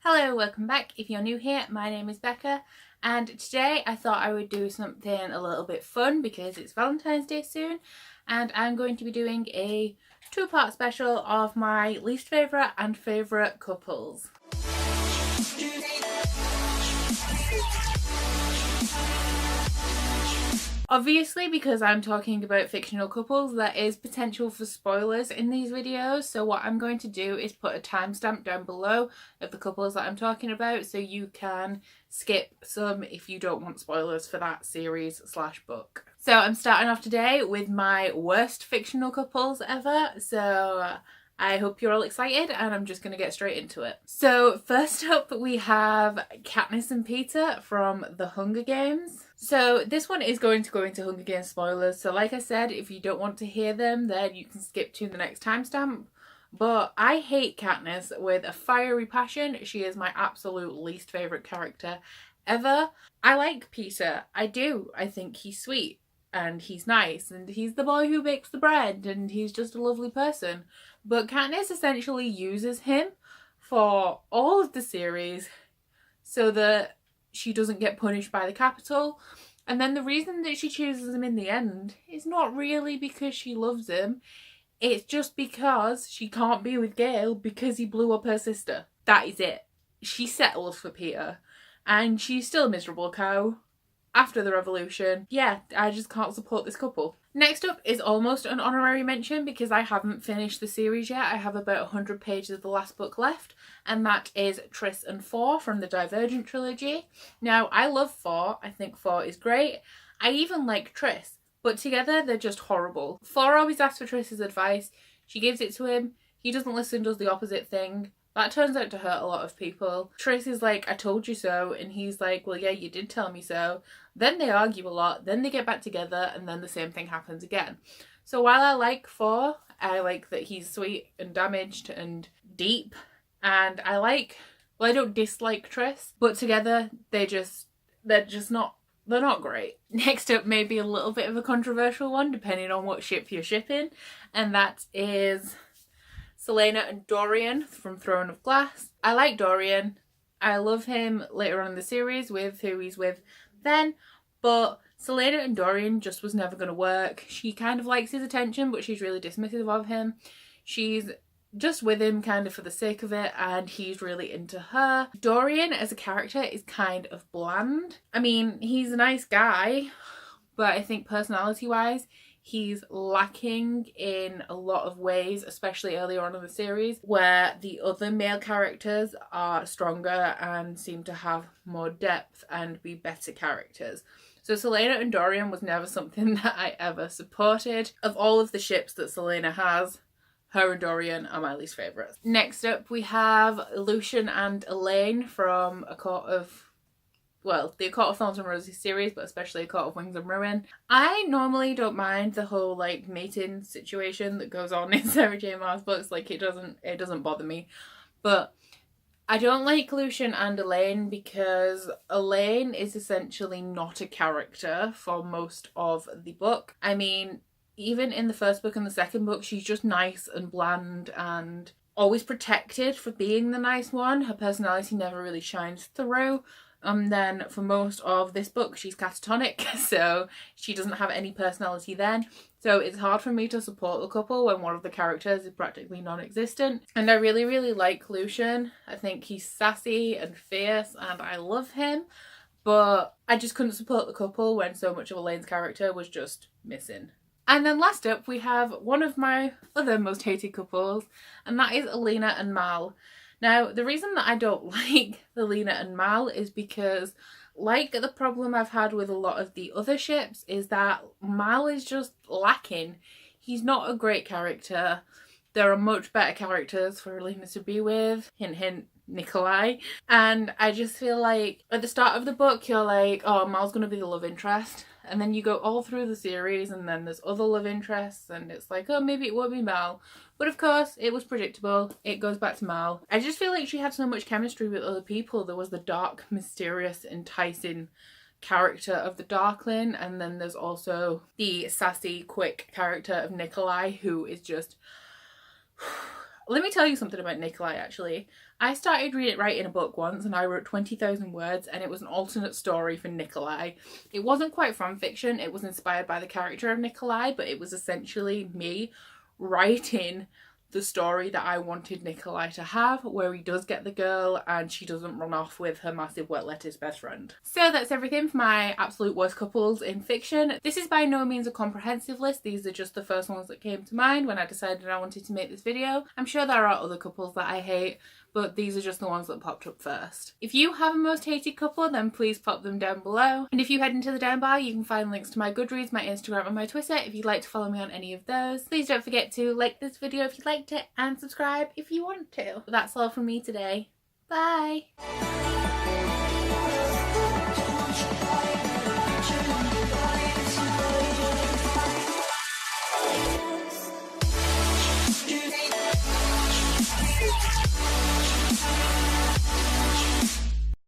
Hello, welcome back. If you're new here, my name is Becca, and today I thought I would do something a little bit fun because it's Valentine's Day soon, and I'm going to be doing a two-part special of my least favourite and favourite couples. Obviously, because I'm talking about fictional couples, there is potential for spoilers in these videos, so what I'm going to do is put a timestamp down below of the couples that I'm talking about so you can skip some if you don't want spoilers for that series slash book. So I'm starting off today with my worst fictional couples ever, so I hope you're all excited and I'm just going to get straight into it. So first up we have Katniss and Peter from The Hunger Games. So this one is going to go into Hunger Games spoilers, so like I said, if you don't want to hear them then you can skip to the next timestamp. But I hate Katniss with a fiery passion. She is my absolute least favourite character ever. I like Peter, I do. I think he's sweet and he's nice and he's the boy who bakes the bread and he's just a lovely person. But Katniss essentially uses him for all of the series so that she doesn't get punished by the Capitol. And then the reason that she chooses him in the end is not really because she loves him. It's just because she can't be with Gale because he blew up her sister. That is it. She settles for Peter. And she's still a miserable cow after the revolution. Yeah, I just can't support this couple. Next up is almost an honorary mention because I haven't finished the series yet. I have about 100 pages of the last book left, and that is Tris and Four from the Divergent Trilogy. Now, I love Four. I think Four is great. I even like Tris, but together they're just horrible. Four always asks for Tris's advice. She gives it to him. He doesn't listen, does the opposite thing. That turns out to hurt a lot of people. Tris is like, I told you so, and he's like, well, yeah, you did tell me so. Then they argue a lot, then they get back together, and then the same thing happens again. So while I like Four, I like that he's sweet and damaged and deep, and I don't dislike Tris, but together they're not great. Next up, maybe a little bit of a controversial one, depending on what ship you're shipping, and that is Celaena and Dorian from Throne of Glass. I like Dorian. I love him later on in the series with who he's with then, but Celaena and Dorian just was never going to work. She kind of likes his attention, but she's really dismissive of him. She's just with him kind of for the sake of it, and he's really into her. Dorian as a character is kind of bland. I mean, he's a nice guy, but I think personality-wise, he's lacking in a lot of ways, especially earlier on in the series, where the other male characters are stronger and seem to have more depth and be better characters. So Celaena and Dorian was never something that I ever supported. Of all of the ships that Celaena has, her and Dorian are my least favourites. Next up we have Lucian and Elaine from the Court of Thorns and Roses series, but especially A Court of Wings and Ruin. I normally don't mind the whole like mating situation that goes on in Sarah J Maas books. Like it doesn't bother me. But I don't like Lucian and Elaine because Elaine is essentially not a character for most of the book. I mean, even in the first book and the second book, she's just nice and bland and always protected for being the nice one. Her personality never really shines through. Then for most of this book she's catatonic, so she doesn't have any personality then. So it's hard for me to support the couple when one of the characters is practically non-existent. And I really, really like Lucian. I think he's sassy and fierce and I love him. But I just couldn't support the couple when so much of Elaine's character was just missing. And then last up we have one of my other most hated couples, and that is Alina and Mal. Now, the reason that I don't like Alina and Mal is because, like the problem I've had with a lot of the other ships, is that Mal is just lacking. He's not a great character. There are much better characters for Alina to be with. Hint, hint, Nikolai. And I just feel like at the start of the book, you're like, oh, Mal's going to be the love interest. And then you go all through the series and then there's other love interests and it's like, oh, maybe it won't be Mal. But of course, it was predictable. It goes back to Mal. I just feel like she had so much chemistry with other people. There was the dark, mysterious, enticing character of the Darkling, and then there's also the sassy, quick character of Nikolai, who is just... Let me tell you something about Nikolai, actually. I started writing a book once and I wrote 20,000 words, and it was an alternate story for Nikolai. It wasn't quite fan fiction, it was inspired by the character of Nikolai, but it was essentially me writing the story that I wanted Nikolai to have, where he does get the girl and she doesn't run off with her massive wet lettuce best friend. So that's everything for my absolute worst couples in fiction. This is by no means a comprehensive list, these are just the first ones that came to mind when I decided I wanted to make this video. I'm sure there are other couples that I hate, but these are just the ones that popped up first. If you have a most hated couple, then please pop them down below. And if you head into the down bar, you can find links to my Goodreads, my Instagram and my Twitter if you'd like to follow me on any of those. Please don't forget to like this video if you liked it and subscribe if you want to. But that's all from me today. Bye! Bye.